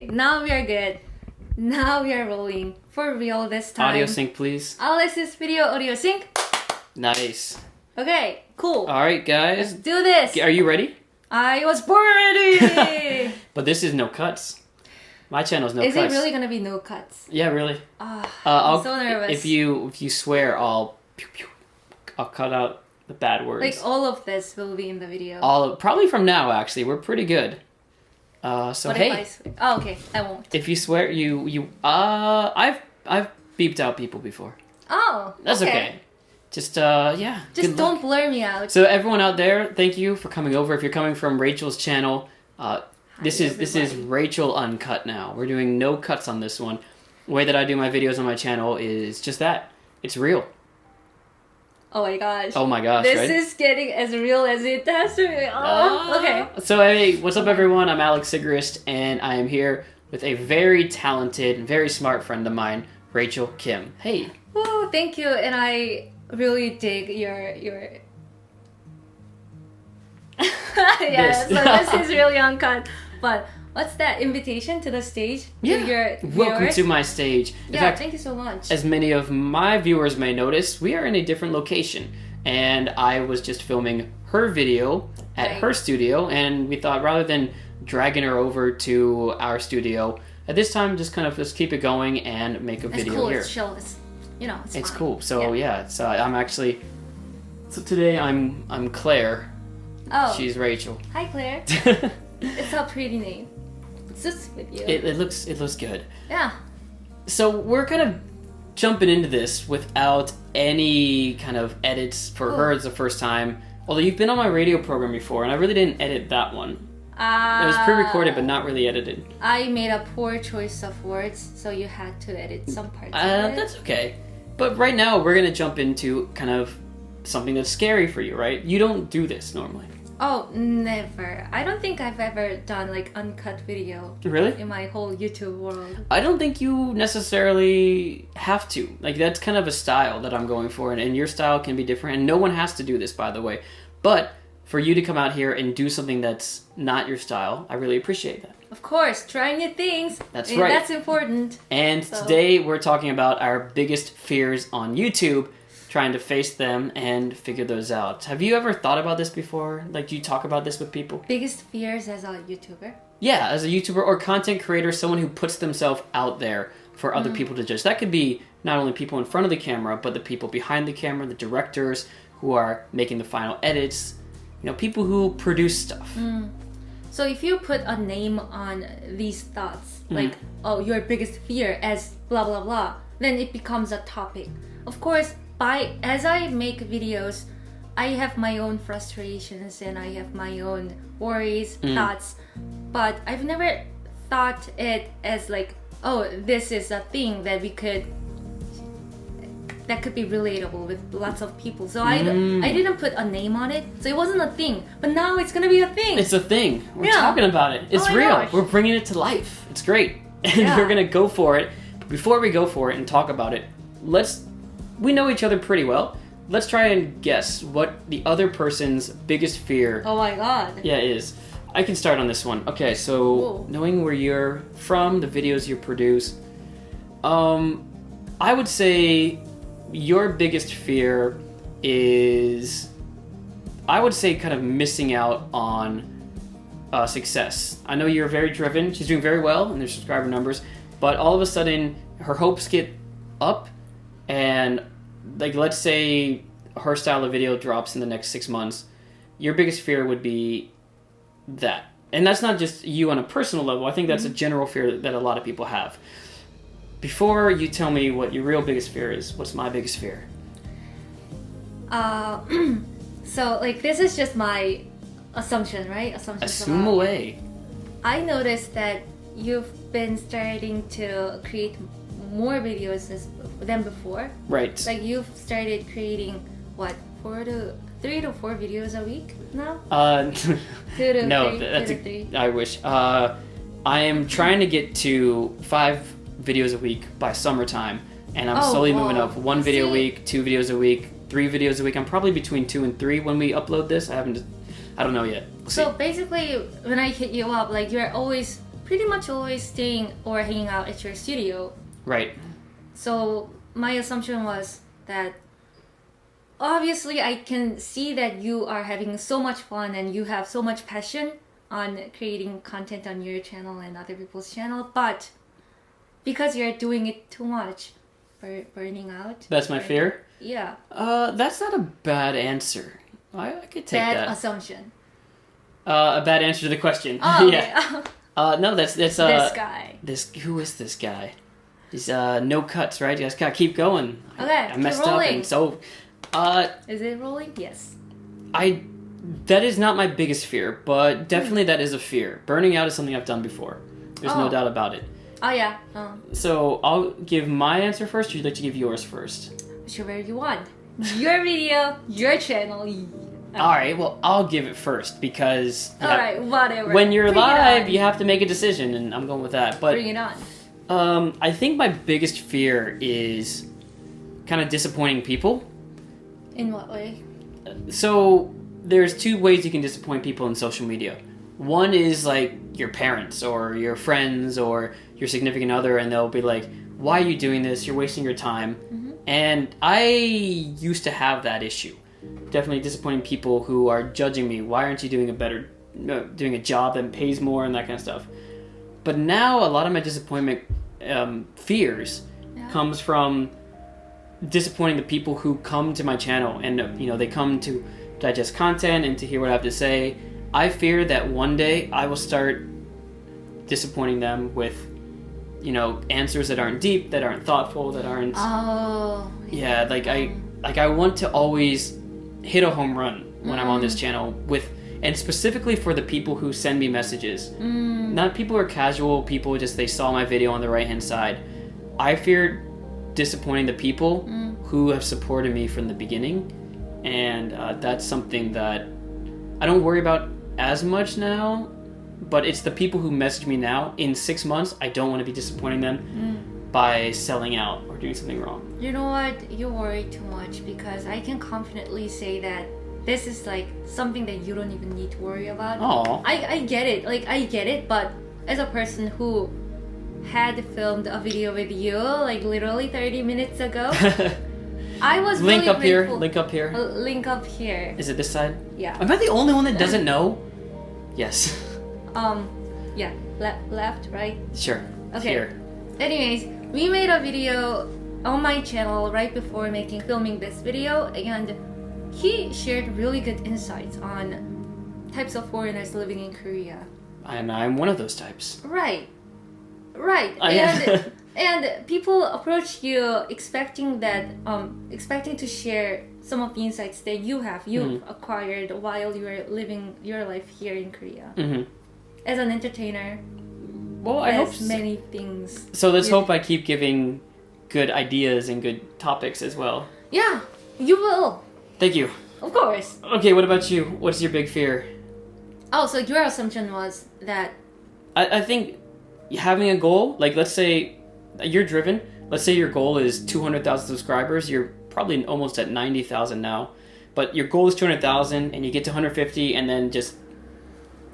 Now we are good. Now we are rolling. For real this time. Audio sync, please. Alex's video audio sync. Nice. Okay, cool. Alright, guys. Let's do this. Are you ready? I was born ready. But this is no cuts. My channel's no Is cuts. it really gonna be no cuts? Yeah, really. I'm so nervous. If you swear, I'll cut out the bad words. Like all of this will be in the video. Probably from now. Actually, we're pretty good. So what hey. If I swear? Oh, okay. I won't. If you swear, I've beeped out people before. Oh, that's okay. Just yeah. Just don't blur me out. So everyone out there, thank you for coming over. If you're coming from Rachel's channel, this is Rachel Uncut now. We're doing no cuts on this one. The way that I do my videos on my channel is just that. It's real. Oh my gosh. Oh my gosh, This right? is getting as real as it has to be. Oh, okay. So hey, what's up everyone? I'm Alex Sigrist, and I am here with a very talented and very smart friend of mine, Rachel Kim. Hey. Woo, thank you. And I really dig your yeah, so this is really uncut. But what's that invitation to the stage? Yeah. To your Welcome viewers? to my stage. In Yeah, fact, thank you so much. as many of my viewers may notice, we are in a different location. And I was just filming her video at her studio, and we thought rather than dragging her over to our studio, at this time just kind of just keep it going and make a video cool. here. It's chill. It's fine. Cool. So yeah, so I'm actually. So today I'm Claire. Oh. She's Rachel. Hi, Claire. It's a pretty name. It's just with you. It looks good. Yeah. So we're kind of jumping into this without any kind of edits for her. It's the first time. Although you've been on my radio program before, and I really didn't edit that one. It was pre-recorded, but not really edited. I made a poor choice of words, so you had to edit some parts of it. That's okay. But right now, we're gonna jump into kind of something that's scary for you, right? You don't do this normally. Oh, never. I don't think I've ever done like uncut video. Really? In my whole YouTube world. I don't think you necessarily have to. Like, that's kind of a style that I'm going for, and your style can be different, and no one has to do this, by the way. But for you to come out here and do something that's not your style, I really appreciate that. Of course, try new things. That's right. That's important. And today we're talking about our biggest fears on YouTube, trying to face them and figure those out. Have you ever thought about this before? Like, do you talk about this with people? Biggest fears as a YouTuber? Yeah, as a YouTuber or content creator, someone who puts themselves out there for other people to judge. That could be not only people in front of the camera, but the people behind the camera, the directors who are making the final edits, you know, people who produce stuff. So if you put a name on these thoughts, like, oh, your biggest fear as blah blah blah, then it becomes a topic. Of course, as I make videos, I have my own frustrations and I have my own worries, thoughts, but I've never thought it as like, oh, this is a thing that that could be relatable with lots of people. So I didn't put a name on it, so it wasn't a thing. But now it's gonna be a thing. It's a thing. We're talking about it. It's real. Gosh. We're bringing it to life. It's great. And we're gonna go for it. But before we go for it and talk about it, we know each other pretty well. Let's try and guess what the other person's biggest fear Oh my god. is. I can start on this one. Okay, so knowing where you're from, the videos you produce, I would say your biggest fear is, I would say, kind of missing out on success. I know you're very driven. She's doing very well in their subscriber numbers, but all of a sudden her hopes get up, and like, let's say her style of video drops in the next 6 months. Your biggest fear would be that. And that's not just you on a personal level. I think that's a general fear that a lot of people have. Before you tell me what your real biggest fear is, what's my biggest fear? So like, this is just my assumption, right? Assume away. I noticed that you've been starting to create more videos than before. Right. Like, you've started creating what, 3 to 4 videos a week now? 2 to no, 3. I wish. I am trying to get to 5 videos a week by summertime, and I'm slowly moving up. 1 video a week, 2 videos a week, 3 videos a week. I'm probably between 2 and 3 when we upload this. I don't know yet. We'll So see. basically, when I hit you up, like, you're always pretty much always staying or hanging out at your studio. Right. So my assumption was that obviously I can see that you are having so much fun and you have so much passion on creating content on your channel and other people's channel, but because you're doing it too much, burning out. That's my fear? Yeah. That's not a bad answer. I could take that. Bad assumption. A bad answer to the question. Oh, yeah. No, that's this guy. Who is this guy? He's no cuts, right? You just gotta keep going. Okay, I messed keep up, rolling. and so Is it rolling? Yes. That is not my biggest fear, but definitely that is a fear. Burning out is something I've done before. There's no doubt about it. Oh yeah. So I'll give my answer first, or you'd like to give yours first? Whichever you want. Your video, your channel. Alright, well, I'll give it first because... Alright, whatever. When you're Bring it live, on. you have to make a decision, and I'm going with that. But Bring it on. I think my biggest fear is kind of disappointing people. In what way? So there's two ways you can disappoint people in social media. One is like your parents or your friends or your significant other, and they'll be like, why are you doing this? You're wasting your time. Mm-hmm. And I used to have that issue. Definitely disappointing people who are judging me. Why aren't you doing doing a job that pays more and that kind of stuff? But now a lot of my disappointment fears comes from disappointing the people who come to my channel and they come to digest content and to hear what I have to say. I fear that one day I will start disappointing them with answers that aren't deep, that aren't thoughtful, that aren't I want to always hit a home run when I'm on this channel and specifically for the people who send me messages. Not people who are casual, people just they saw my video on the right hand side. I fear disappointing the people who have supported me from the beginning, and that's something that I don't worry about as much now, but it's the people who message me now. In 6 months, I don't want to be disappointing them by selling out or doing something wrong. You know what? You worry too much because I can confidently say that this is like something that you don't even need to worry about. Oh, I get it. I get it, but as a person who had filmed a video with you like literally 30 minutes ago, I was link really up here. grateful. Link up here. Link up here. Is it this side? Yeah. Am I the only one that doesn't know? Yes. Yeah. Left, right? Sure. Okay. Here. Anyways, we made a video on my channel right before filming this video, and he shared really good insights on types of foreigners living in Korea. And I'm one of those types. Right. And people approach you expecting to share some of the insights that you've acquired while you are living your life here in Korea. As an entertainer, well, I hope many things. So let's hope I keep giving good ideas and good topics as well. Yeah, you will. Thank you. Of course. Okay, what about you? What's your big fear? Oh, so your assumption was that... I think having a goal, like let's say you're driven, let's say your goal is 200,000 subscribers, you're probably almost at 90,000 now, but your goal is 200,000 and you get to 150 and then just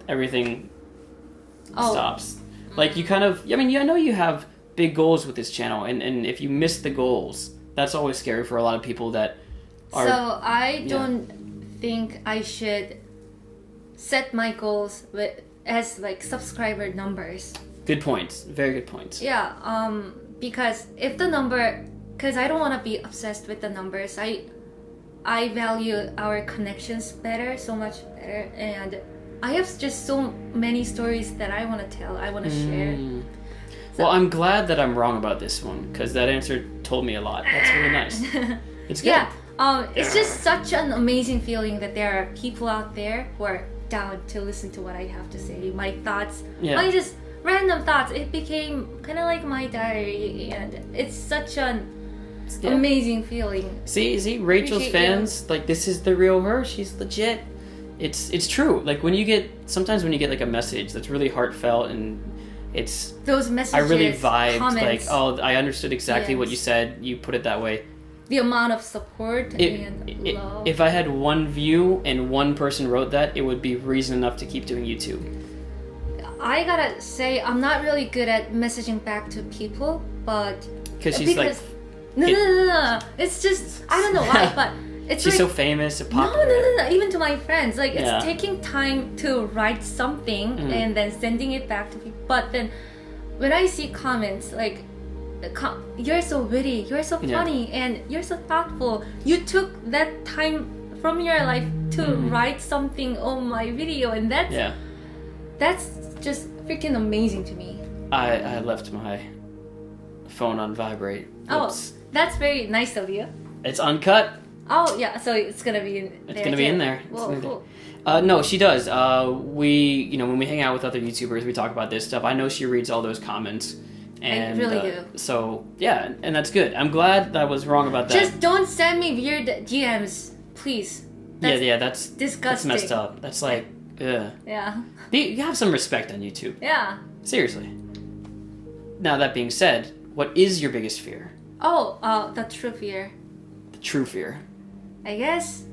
everything stops. Like you kind of, I know you have big goals with this channel, and if you miss the goals, that's always scary for a lot of people that are... So I don't think I should set my goals as like subscriber numbers. Good points. Very good points. Yeah, because if the number... Because I don't want to be obsessed with the numbers. I value our connections so much better, and I have just so many stories that I want to tell, I want to share. Well, I'm glad that I'm wrong about this one, because that answer told me a lot. That's really nice. It's good. Yeah, it's just such an amazing feeling that there are people out there who are down to listen to what I have to say, my thoughts, my just random thoughts. It became kind of like my diary, and it's such an amazing feeling. See, Rachel's fans, like, this is the real her. She's legit. It's true. Like sometimes when you get like a message that's really heartfelt and it's those messages, I really vibed, comments, like, oh, I understood exactly what you said. You put it that way. The amount of support and love. If I had one view and one person wrote that, it would be reason enough to keep doing YouTube. I gotta say, I'm not really good at messaging back to people, but Because she's like, no. It's just I don't know why, but it's she's like, so famous and popular. No. Even to my friends, like Yeah. it's taking time to write something and then sending it back to people. But then when I see comments like, "You're so witty, you're so funny, and you're so thoughtful. You took that time from your life to write something on my video," and that's just freaking amazing to me. I left my phone on vibrate. Oops. Oh, that's very nice of you. It's uncut. Oh yeah, so it's gonna be in there. It's gonna be in there. Whoa, cool. No, she does. When we hang out with other YouTubers, we talk about this stuff. I know she reads all those comments. And, I really do. So yeah, and that's good. I'm glad I was wrong about that. Just don't send me weird DMs, please. That's disgusting. That's messed up. That's like, ugh. Yeah. You have some respect on YouTube. Yeah. Seriously. Now that being said, what is your biggest fear? Oh, the true fear. The true fear. I guess,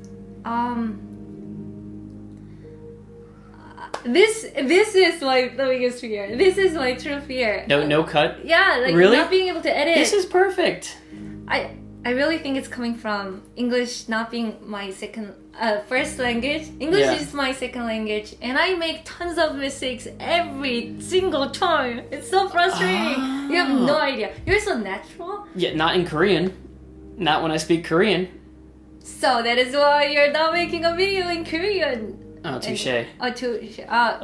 this is like the biggest fear. This is my true fear. No cut? Yeah, like really? not being able to edit. This is perfect. I really think it's coming from English not being my first language. English is my second language, and I make tons of mistakes every single time. It's so frustrating. You have no idea. You're so natural. Yeah, not in Korean. Not when I speak Korean. So that is why you're not making a video in Korean. Oh, touche. Touche. She's I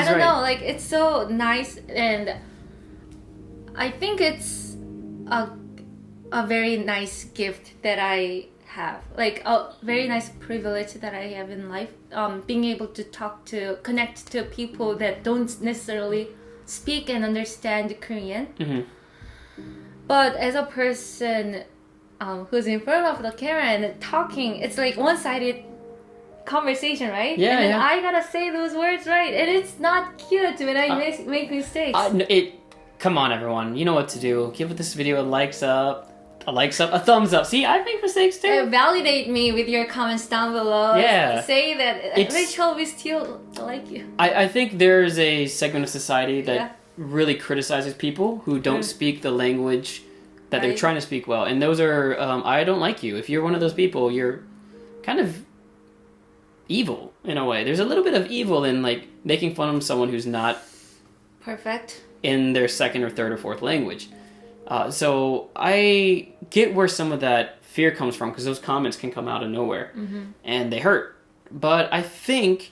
don't right. know. Like it's so nice, and I think it's a very nice gift that I have, like a very nice privilege that I have in life. Being able to connect to people that don't necessarily speak and understand Korean. Mm-hmm. But as a person who's in front of the camera and talking, it's like one-sided conversation, right? Yeah, and then yeah. I gotta say those words right, and it's not cute when I make mistakes. Come on, everyone. You know what to do. Give this video a a thumbs up. See, I make mistakes too. Validate me with your comments down below. Yeah. Say that, Rachel, we still like you. I think there's a segment of society that really criticizes people who don't speak the language that they're trying to speak well. And those are, I don't like you. If you're one of those people, you're kind of evil in a way. There's a little bit of evil in like making fun of someone who's not perfect in their second or third or fourth language. So I get where some of that fear comes from, because those comments can come out of nowhere and they hurt. But I think,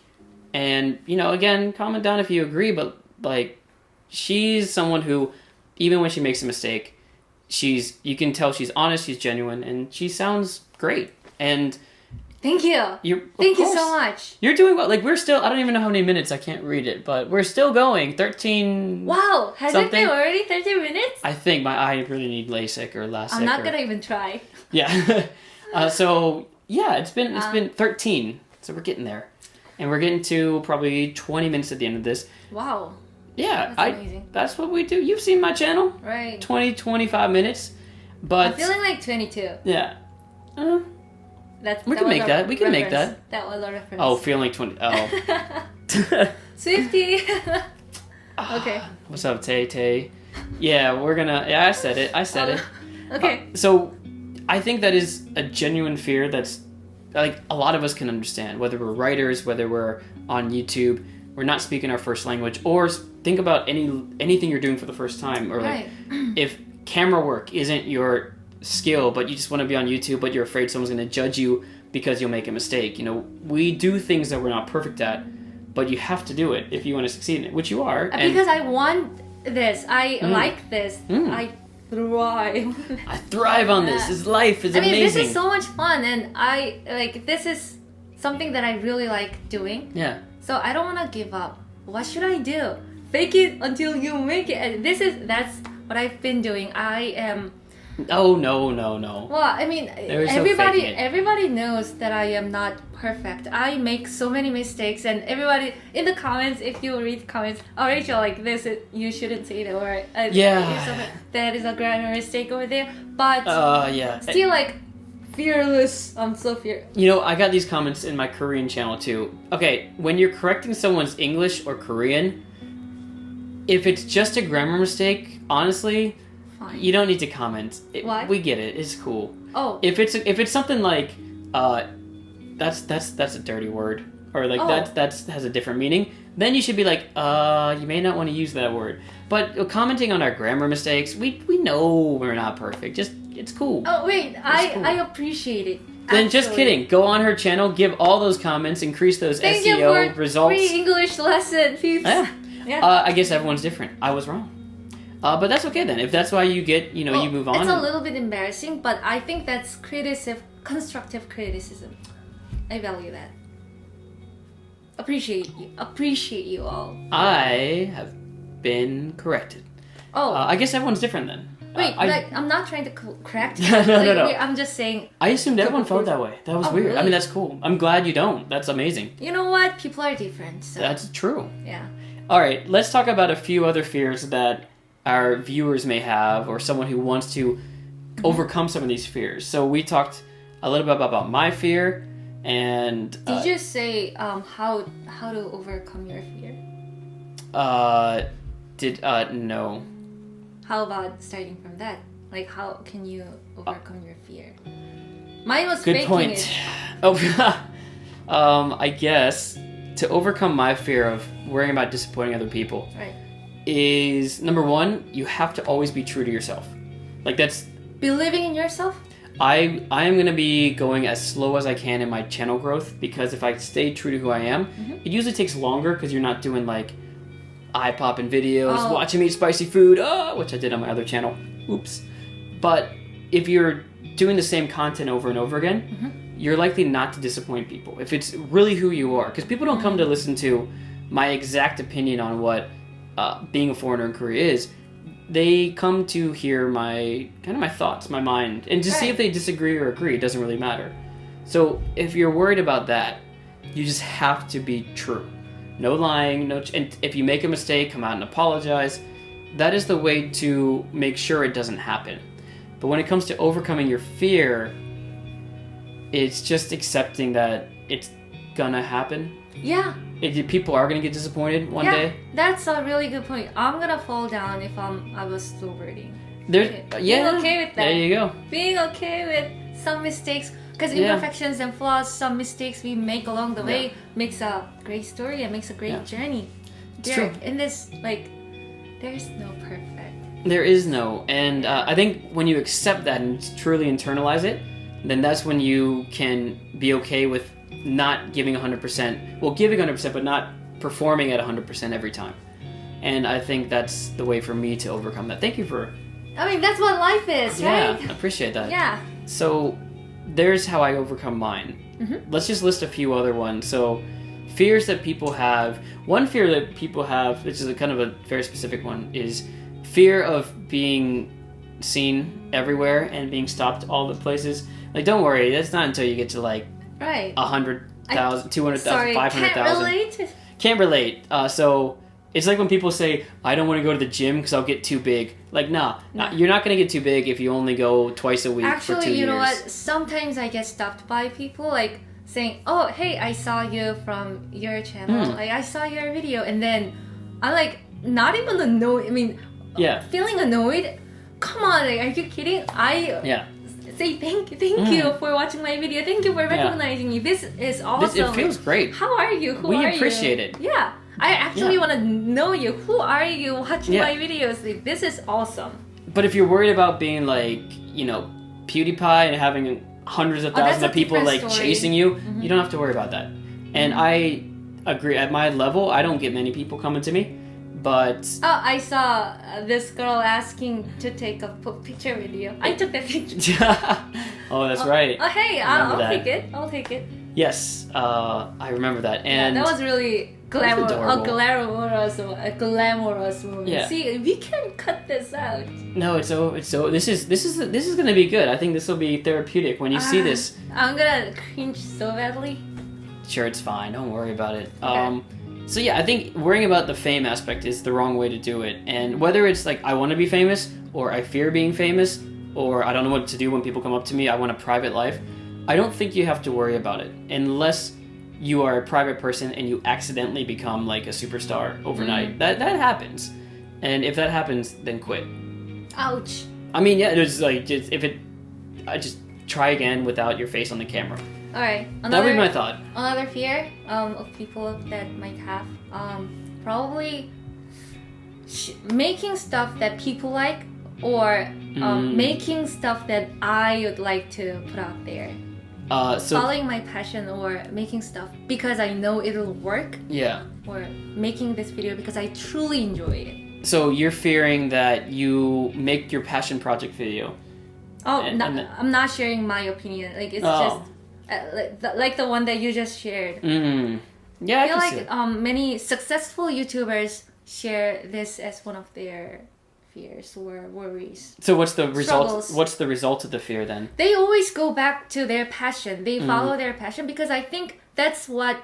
and again, comment down if you agree, but like she's someone who, even when she makes a mistake, you can tell she's honest, she's genuine, and she sounds great. And thank you. Thank you so much. You're doing well. Like, we're still, I don't even know how many minutes, I can't read it, but we're still going. 13. Wow, has something. it been already 30 minutes? I think I really need LASIK or LASIK. I'm not gonna even try. Yeah. So yeah, it's been 13. So we're getting there, and we're getting to probably 20 minutes at the end of this. Wow. Yeah, that's amazing. That's what we do. You've seen my channel, right? 20-25 minutes, but I'm feeling like 22. Yeah. We can make that. We can make that. That was a reference. Oh, feeling like 20. Oh. Swifty. Okay. What's up, Tay Tay? Yeah, we're gonna. Yeah, I said it. Okay. So, I think that is a genuine fear that's like a lot of us can understand. Whether we're writers, whether we're on YouTube, we're not speaking our first language, or think about anything you're doing for the first time, or like if camera work isn't your skill, but you just want to be on YouTube, but you're afraid someone's going to judge you because you'll make a mistake. We do things that we're not perfect at, but you have to do it if you want to succeed in it, which you are. Because I want this. I like this. I thrive. I thrive on this. This life is amazing. This is so much fun, and this is something that I really like doing. Yeah. So I don't want to give up. What should I do? Fake it until you make it. And that's what I've been doing. I am. Oh no. Well, I mean, everybody knows that I am not perfect. I make so many mistakes, and everybody in the comments, if you read comments, oh Rachel, like this, you shouldn't say that, or that is a grammar mistake over there. But still, like, fearless. I'm so fearless. I got these comments in my Korean channel too. Okay, when you're correcting someone's English or Korean, if it's just a grammar mistake, honestly, Fine. you don't need to comment. Why? We get it. It's cool. Oh. If it's something like, that's a dirty word, or like that has a different meaning, then you should be like, you may not want to use that word. But commenting on our grammar mistakes, we know we're not perfect. Just it's cool. Oh wait, cool. I appreciate it. Then just kidding. Go on her channel, give all those comments, increase those Thank SEO you for results. Free English lesson, peeps. Yeah. I guess everyone's different. I was wrong. But that's okay then. If that's why you get, you move on. It's a little bit embarrassing, but I think that's constructive criticism. I value that. Appreciate you all. I have been corrected. Oh. I guess everyone's different then. Wait, I'm not trying to correct you. No. I'm just saying. I assumed everyone felt that way. That was weird. Really? I mean, that's cool. I'm glad you don't. That's amazing. You know what? People are different. So. That's true. Yeah. All right, let's talk about a few other fears that our viewers may have, or someone who wants to overcome some of these fears. So we talked a little bit about my fear, and did you say how to overcome your fear? No. How about starting from that? Like, how can you overcome your fear? Mine was good faking point. it. Oh, I guess to overcome my fear of worrying about disappointing other people, right, is number one, you have to always be true to yourself. Like that's believing in yourself. I am gonna be going as slow as I can in my channel growth, because if I stay true to who I am, it usually takes longer because you're not doing like eye-popping videos, watching me eat spicy food, which I did on my other channel. Oops. But if you're doing the same content over and over again, you're likely not to disappoint people. If it's really who you are, because people don't come to listen to my exact opinion on what being a foreigner in Korea is. They come to hear my thoughts, my mind, and to see if they disagree or agree. It doesn't really matter. So if you're worried about that, you just have to be true. No lying, and if you make a mistake, come out and apologize. That is the way to make sure it doesn't happen. But when it comes to overcoming your fear, it's just accepting that it's gonna happen. Yeah. People are gonna get disappointed one day. That's a really good point. I'm gonna fall down if I was snowboarding. Being okay with that. There you go. Being okay with some mistakes, because imperfections and flaws, some mistakes we make along the way makes a great story and makes a great journey. It's true. In this, there's no perfect. There is no, and I think when you accept that and truly internalize it, then that's when you can be okay with not giving 100%. Well, giving 100%, but not performing at 100% every time. And I think that's the way for me to overcome that. Thank you for... I mean, that's what life is, right? Yeah, I appreciate that. Yeah. So, there's how I overcome mine. Let's just list a few other ones. So, fears that people have. One fear that people have, which is a kind of a very specific one, is fear of being seen everywhere and being stopped all the places. Like, don't worry, that's not until you get to 100,000, 200,000, 500,000. Can't relate. So it's like when people say, I don't want to go to the gym because I'll get too big. Like, nah, you're not going to get too big if you only go twice a week for 2 years. Actually, you know what? Sometimes I get stopped by people saying, oh, hey, I saw you from your channel. I saw your video. And then I'm not even annoyed. I mean, feeling annoyed. Come on, are you kidding? Say thank you for watching my video. Thank you for recognizing me. This is awesome. It feels great. How are you? Who are you? We appreciate it. Yeah. I actually want to know you. Who are you watching my videos? This is awesome. But if you're worried about being PewDiePie and having hundreds of thousands of people chasing you, you don't have to worry about that. And I agree. At my level, I don't get many people coming to me. But I saw this girl asking to take a picture with you. I took that picture. Oh, that's right. Oh, hey, I'll take it. I'll take it. Yes, I remember that. And that was really glamorous. A glamorous movie. Yeah. See, we can cut this out. No, it's so. This is gonna be good. I think this will be therapeutic when you see this. I'm gonna cringe so badly. Sure, it's fine. Don't worry about it. Okay. So yeah, I think worrying about the fame aspect is the wrong way to do it. And whether it's I want to be famous, or I fear being famous, or I don't know what to do when people come up to me, I want a private life, I don't think you have to worry about it. Unless you are a private person and you accidentally become a superstar overnight. That happens. And if that happens, then quit. Ouch. I mean, yeah, it's like just try again without your face on the camera. All right. That would be my thought. Another fear of people that might have probably making stuff that people like, or making stuff that I would like to put out there. So following my passion or making stuff because I know it'll work. Yeah. Or making this video because I truly enjoy it. So you're fearing that you make your passion project video. Oh, I'm not sharing my opinion. Like it's just like the one that you just shared. Yeah, I feel like many successful YouTubers share this as one of their fears or worries. So what's the result? Struggles. What's the result of the fear then? They always go back to their passion. They follow their passion because I think that's what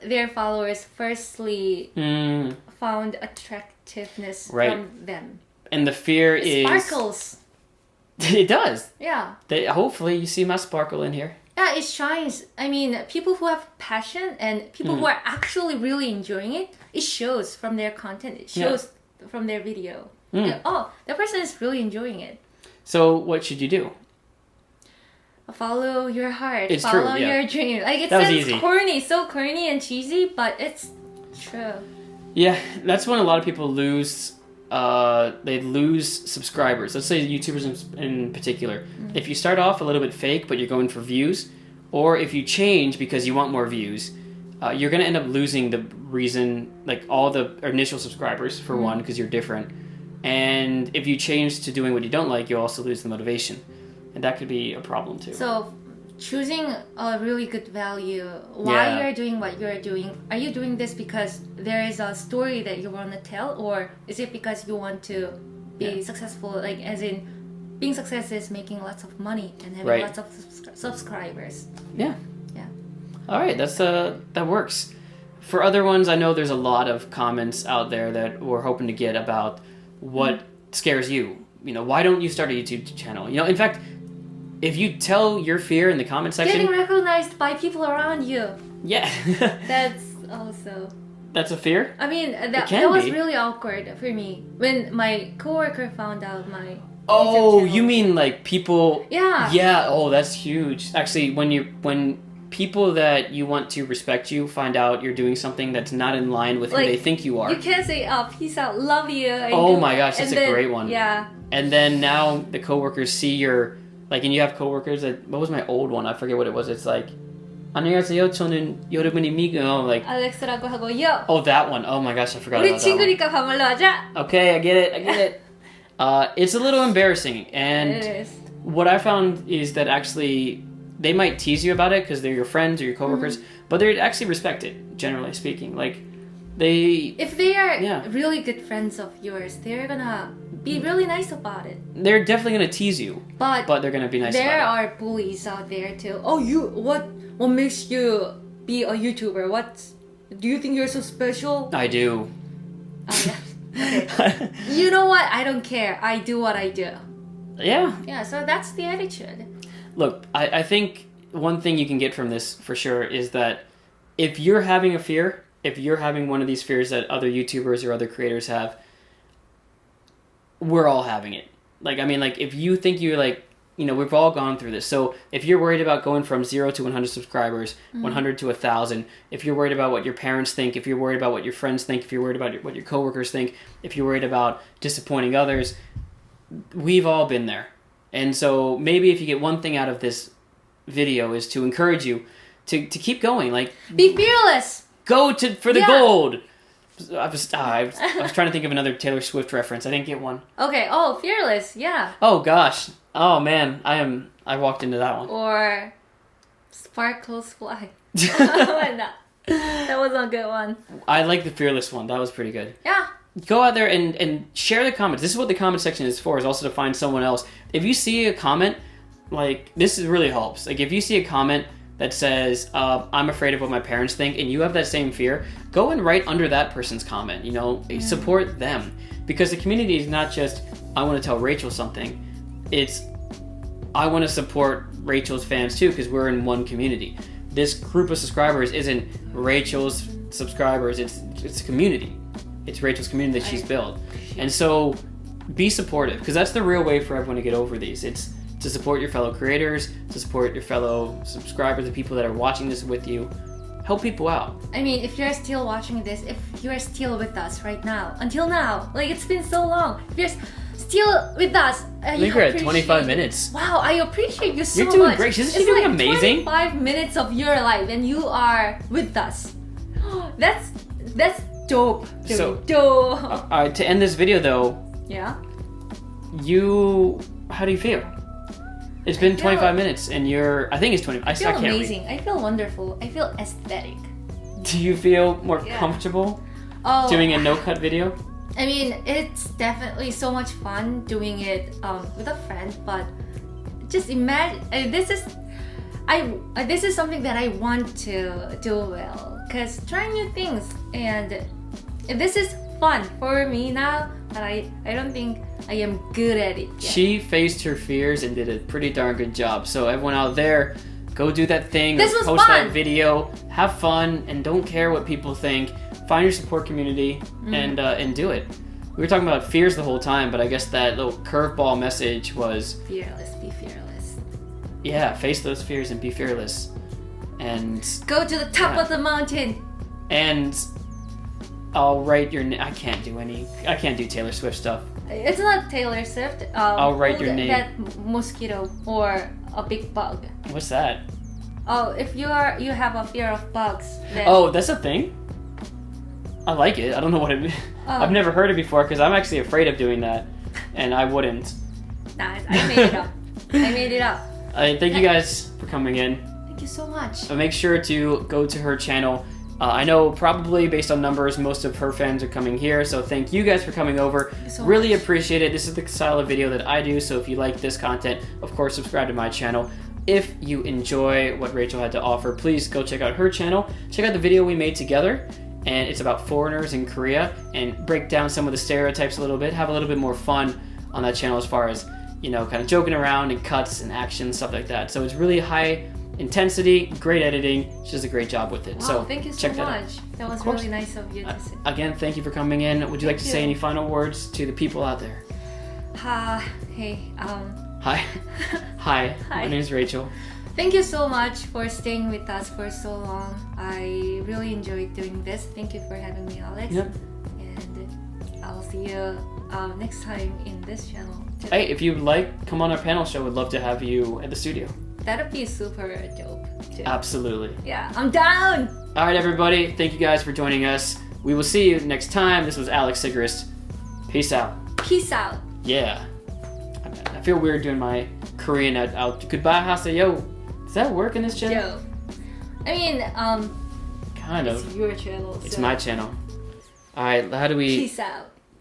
their followers firstly found attractiveness from them. And the fear it sparkles. It does. Yeah. Hopefully you see my sparkle in here. Yeah, it shines. I mean, people who have passion and people who are actually really enjoying it, it shows from their content. It shows from their video. Like, oh, that person is really enjoying it. So what should you do? Follow your heart. It's Follow true, your dream. Like it that sounds corny, so corny and cheesy, but it's true. Yeah, that's when a lot of people lose. They lose subscribers. Let's say YouTubers in particular. If you start off a little bit fake, but you're going for views, or if you change because you want more views, you're gonna end up losing the reason, like all the initial subscribers for one, because you're different. And if you change to doing what you don't like, you'll also lose the motivation. And that could be a problem too. So, choosing a really good value, why you're doing what you're doing. Are you doing this because there is a story that you want to tell, or is it because you want to be successful? Like, as in, being successful is making lots of money and having lots of subscribers. Yeah. Yeah. All right, that works. For other ones, I know there's a lot of comments out there that we're hoping to get about what scares you. You know, why don't you start a YouTube channel? You know, in fact, if you tell your fear in the comment section... Getting recognized by people around you. Yeah. That's also... That's a fear? I mean, that was really awkward for me. When my coworker found out my Oh, you mean like people... Yeah. Yeah, oh, that's huge. Actually, when people that you want to respect you find out you're doing something that's not in line with who they think you are. You can't say, peace out, love you. Oh my gosh, that's a great one. Yeah. And then now the coworkers see your... Like, and you have coworkers that... What was my old one? I forget what it was. It's like... 안녕하세요. 저는 여러분이 미고 like... 알렉스라고 하고 yo. Oh, that one. Oh my gosh, I forgot 우리 about that one. 친구니까 가말로 하자. Okay, I get it. It's a little embarrassing. And it is. What I found is that actually... They might tease you about it because they're your friends or your coworkers, but they actually respect it, generally speaking. Like, they... If they are really good friends of yours, they're gonna be really nice about it. They're definitely gonna tease you, but they're gonna be nice about it. There are bullies out there too. Oh, what makes you be a YouTuber? Do you think you're so special? I do. Oh, yeah. Okay. You know what? I don't care. I do what I do. Yeah. Yeah, so that's the attitude. Look, I think one thing you can get from this for sure is that if you're having a fear, if you're having one of these fears that other YouTubers or other creators have, we're all having it. Like, I mean, like, if you think you're like, you know, we've all gone through this. So if you're worried about going from 0 to 100 subscribers, 100 to 1,000, if you're worried about what your parents think, if you're worried about what your friends think, if you're worried about what your coworkers think, if you're worried about disappointing others, we've all been there. And so maybe if you get one thing out of this video is to encourage you to keep going. Like, be fearless. Go for the gold. I was trying to think of another Taylor Swift reference. I didn't get one. Okay. Oh, fearless. Yeah. Oh gosh. Oh man. I walked into that one. Or sparkles fly. That was a good one. I like the fearless one. That was pretty good. Yeah. Go out there and share the comments. This is what the comment section is for, is also to find someone else. If you see a comment, like, this really helps. Like, if you see a comment that says, I'm afraid of what my parents think, and you have that same fear, go and write under that person's comment, you know, support them. Because the community is not just, I want to tell Rachel something. It's, I want to support Rachel's fans too, because we're in one community. This group of subscribers isn't Rachel's subscribers, it's a community. It's Rachel's community that she's built. And so be supportive, because that's the real way for everyone to get over these. It's to support your fellow creators, to support your fellow subscribers, the people that are watching this with you. Help people out. I mean, if you're still watching this, if you're still with us right now, until now, like it's been so long, if you're still with us, I think we're at 25 minutes. Wow, I appreciate you so much. You're doing great. Isn't she doing like amazing? 25 minutes of your life and you are with us. That's dope. So, dope. To end this video though, Yeah. How do you feel? It's been 25 minutes and I think it's 20. I feel can't amazing. Read. I feel wonderful. I feel aesthetic. Do you feel more comfortable doing a no-cut video? I mean, it's definitely so much fun doing it with a friend, but just imagine this is something that I want to do well, because trying new things, and this is fun for me now, but I don't think I am good at it yet. She faced her fears and did a pretty darn good job. So everyone out there, go do that thing. This was post fun. That video. Have fun and don't care what people think. Find your support community and do it. We were talking about fears the whole time, but I guess that little curveball message was fearless. Be fearless. Yeah, face those fears and be fearless. And go to the top of the mountain. And I'll write your name. I can't do Taylor Swift stuff. It's not Taylor Swift. I'll write your name. That mosquito or a big bug. What's that? Oh, if you have a fear of bugs. Then... Oh, that's a thing? I like it. I don't know what it is. I've never heard it before because I'm actually afraid of doing that, and I wouldn't. Nah, I made it up. I made it up. Thank you guys for coming in. Thank you so much. Make sure to go to her channel. I know probably based on numbers, most of her fans are coming here, so thank you guys for coming over. So really much. appreciate it. This is the style of video that I do, so if you like this content, of course, subscribe to my channel. If you enjoy what Rachel had to offer, please go check out her channel. Check out the video we made together, and it's about foreigners in Korea, and break down some of the stereotypes a little bit, have a little bit more fun on that channel as far as, kind of joking around and cuts and action, stuff like that. So it's really high intensity, great editing. She does a great job with it. Wow, so thank you so check much. That was really nice of you to say. Again, thank you for coming in. Would you like to say any final words to the people out there? Hey. Hi. Hi. My name is Rachel. Thank you so much for staying with us for so long. I really enjoyed doing this. Thank you for having me, Alex. Yep. And I'll see you next time in this channel too. Hey, if you'd like, come on our panel show. We'd love to have you at the studio. That'd be super dope too. Absolutely. Yeah, I'm down! Alright, everybody. Thank you guys for joining us. We will see you next time. This was Alex Sigrist. Peace out. Peace out. Yeah. I feel weird doing my Korean out. Goodbye, haseyo. Does that work in this channel? Yo. I mean, kind of. It's your channel. It's my channel. Alright, how do we... Peace out.